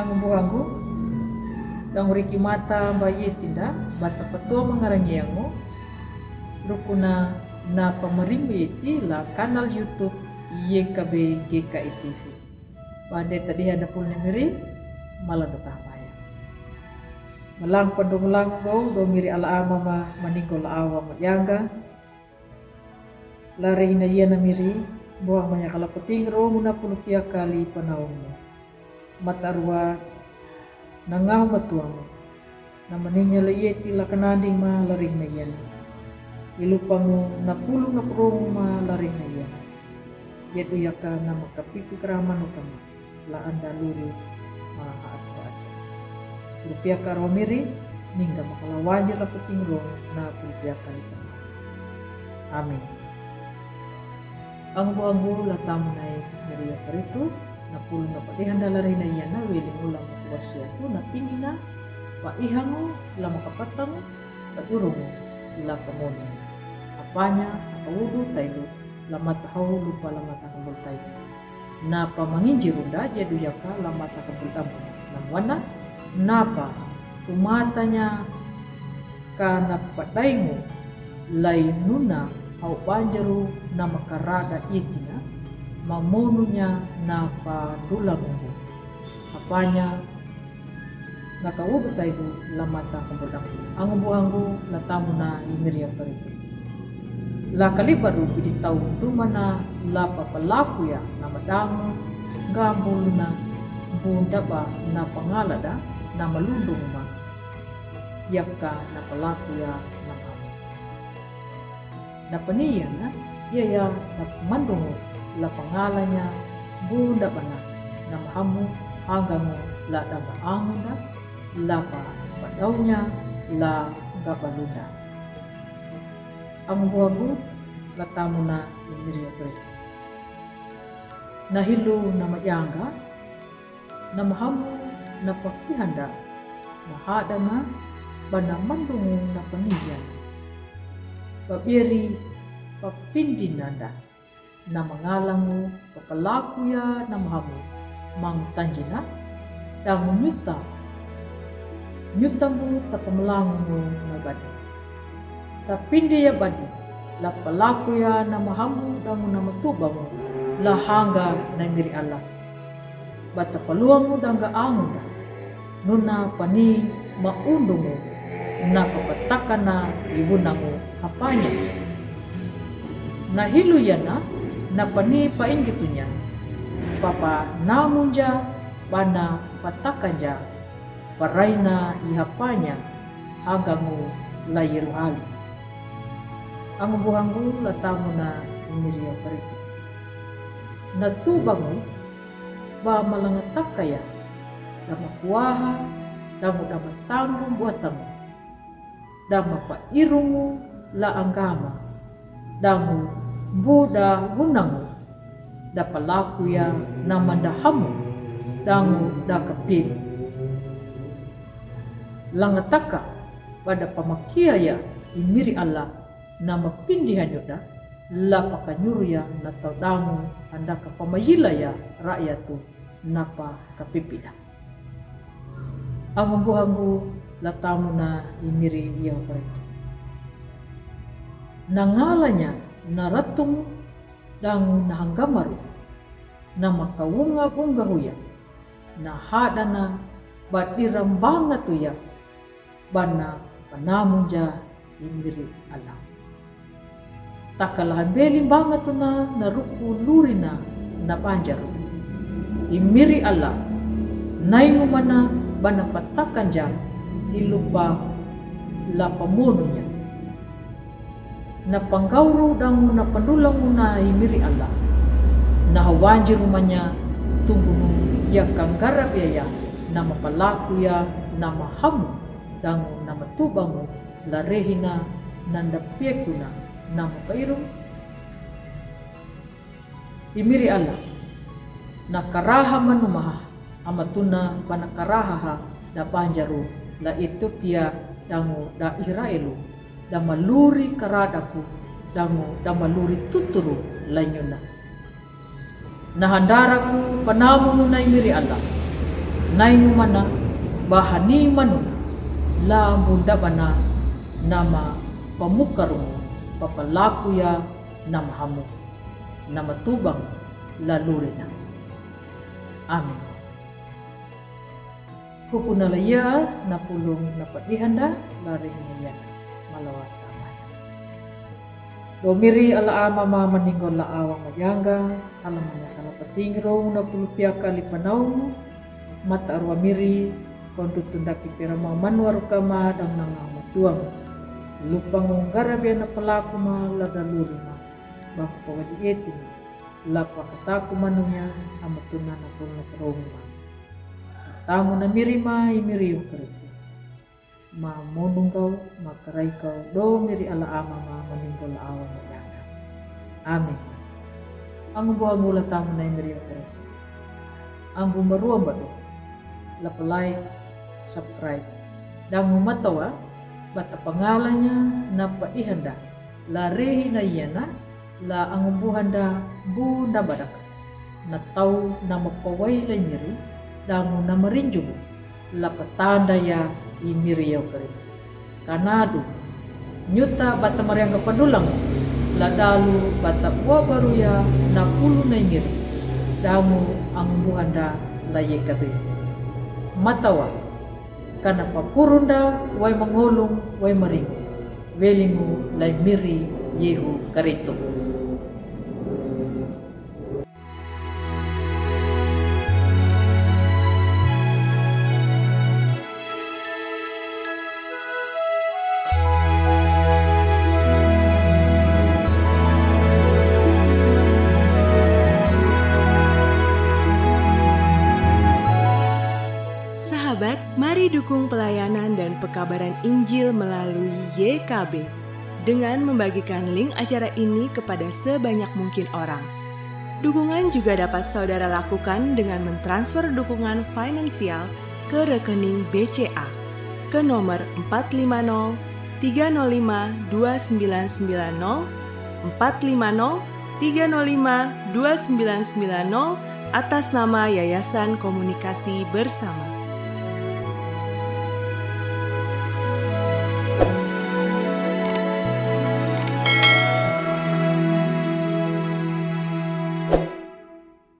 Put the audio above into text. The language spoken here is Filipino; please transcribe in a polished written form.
ang buhangu dang uriki mata bayi tinda bata patua mengarangiango rukuna na pamarimbi iti la kanal YouTube YKB GKI TV. Bande tadi ada pun miri malah datapaya. Malang pandong go do miri ala ama ma maningol awa magyangga. Lari hinaya na miri buang manya kala peting ro muna pulupia kali panawmu. Matarwa nangaw matuang na maninya layeti la kanading ma laring na yan. Ilupango na pulo na promo ma laring na yan. Yetu yaka na makapipi karaman o kama la anda luri mahaat-haat. Pulupia karomiri ningga makalawajar la peting ro na pulupia kali kama. Amin. Ang buanggo la tamu nai ngeriya karitu na pulo na patihan dalari na yan na wiling ulang makuwasya tu na pingina pa ihango la makapatango at urungo ila kamono. Apanya akawudu taylo la matahaw lupa la matakabul tayo. Na pamanginjirunda jadu yaka la matakabul amo. Namwana napa tumatanya ka napadayngo lay nuna au banjaru na makaraga itina mamonunya na padulango. Apanya nakaubo tayo lamata kabudang. Ang buhanggo na tamo na imiriya parito. La kalibaro biditaw dumana la papalaku ya na madango gambol na bunda ba na pangalada na malundong ma yakka na palaku ya na amo. Na paniya na iya na mandungo la pangalanya bunda ba na mahamu hanggang la damaangon na la pa padawnya la gabalunda. Ang buhago la tamo na imiriya parito. Nahilo na mayanga na mahamu na pakihanda na hada nga banamandungo na paniyan. Babiri papindinanda na mangalango papalakuya na mahamu mang tanjina dan menyuta nyutamu tapamalango na badi. Tapindi ya badi la palakuya na mahamu dan na matubamu la hangga na miri Allah. Bata paluango dan gaango na nuna pani maundungo na papatakan na ibunango apanya. Nahilu yana na pani painggitunya papa namunja bana patakanja paraina ihapanya hanggango layiru ali. Ang buhanggo latamu na imiriya parito. Natubango ba malangatak kaya dama kuaha damu dama tanggung buatamu dama pairungu la anggama damu buda gunangu da palaku ya namandahamu dangu da kapil langataka pada pamakia ya imiri Allah na mapindihan yuda la pakanyuru ya na taudangu anda ka pamayila ya rakyatu napa kapipida. Ang buhangu latamu na imiri yang parito. Nangalanya naratung dangu nahanggamaru na makawunga-bunga huya na hada na batirambanga tuya bana panamunja imiri Allah. Takalahan beling banget na naruku luri na napanjaru. Imiri Allah naingo mana bana patakan jang ilupa la pamonunya. Na panggauru dang na pandulang na imiri Allah. Na hawanji rumanya tumbuh ya kanggarap ya na mapalaku ya na mahamu dang na matubangu larehina nandapekuna na mapairong imiri Allah na karaha manumaha amatuna panakaraha da panjaru la Ethiopia dangu da Israelu da maluri karadaku dangu da maluri tuturu lanyuna na handaraku panamu na imiri Allah nainu mana bahani manuna la bunda bana nama pamukarungu papalaku ya nama hamu nama tubang lalurina. Amin. Kupunalaya na pulong napadihanda laring niya malawat amay. Domiri ala ama maningol la awang mayangga alamanya kalapatingrong na pulupya kalipanaw mata arwa miri kondutundaki pira manwar kama dang nangamatuang lupang garabya na palaku ma ladaluri ma bang pagadiitin lapa kataku manunya amatuna na pulong na tamu na mirima imiri yung karito. Mamunong kau, makaray kau, do miri ala ama maningol awa magyana. Amin. Ang buang mula tamu na imiri yung karito. Ang bumaruang ba do? Lapalike, subscribe. Dang umatawa, bata pangalan niya na paihanda. Larehi na iyana, la ang umbuhanda bu na badak. Na tau na magpaway la miri, dangu na marinjumu lapatanda ya imiriyaw karito. Kanado nyuta bata mariangga padulang ladalu bata buah baru ya na pulu na imiri dangu ang buhanda laye kabe matawa kana papurunda way mangolong way maringo welingu lay miri yehu karito. Sahabat, mari dukung pelayanan dan pekabaran Injil melalui YKB dengan membagikan link acara ini kepada sebanyak mungkin orang. Dukungan juga dapat saudara lakukan dengan mentransfer dukungan finansial ke rekening BCA ke nomor 450 305 2990 450 305 2990 atas nama Yayasan Komunikasi Bersama.